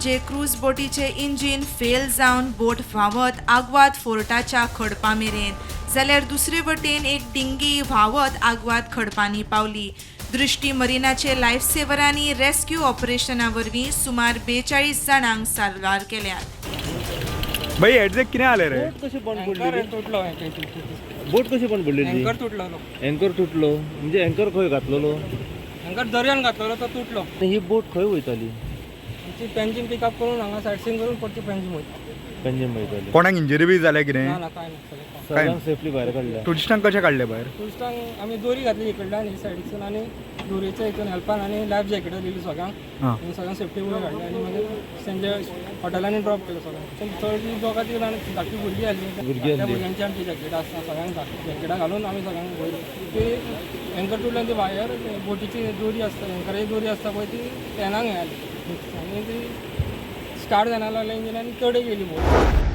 म्हणजे क्रूज बोटीचे engine fail जावन बोट व्हांवत आग्वाद फोर्टाच्या खडपा मेरेन, जाल्यार दुसरे वटेन एक डिंगी व्हांवत आग्वाद खडपांनी पावली. दृष्टी मरिनाचे लायफ सेवरांनी रेस्क्यू ऑपरेशना वरवीं सुमार 42 जाणांक सारवार केल्यात. भाई एग्जॅक्ट कितें जालें रे? बोट कशी बंद पडली? अँकर तुटलो बोट कशी बंद पडलेली? अँकर तुटलो अँकर तुटलो म्हणजे अँकर खंय घातलेलो? अँकर दर्यान घातलो तो तुटलो. ही बोट खंय वयताली? ती पेंजीन पिकअप करून हांगा सायडसीन करून परती पेंजीन वयता. पेंजीम वयताली. कोणाक इंजरी बी जाल्या कितें? ना ना काय ना सगळ्यांक सेफली भायर काडल्या. टुरिस्टांक कशें काडले भायर? टुरिस्टांक आमी दोरी घातली इकडल्यान ही सायडीसून आनी दोरीच्या हितून हेल्पान आनी लायफ जॅकेटां दिली सगळ्यांक आनी सगळ्यांक सेफ्टी वयर हाडली आनी मागीर तेंचे हॉटेलांनी ड्रॉप केलो सगळ्यांक. चड दोगां ती धाकटी भुरगीं आसली त्या भुरग्यांची आमची जॅकेटां आसता सगळ्यांक जॅकेटां घालून आमी सगळ्यांक वयर ती एंकर तुटल्यान ती भायर बोटीची दोरी आसता एंकराची दोरी आसता पळय ती ट्रेनाक हें जाली आनी ती स्टार्ट जायना लागल्या इंजिनान चड गेली बोट.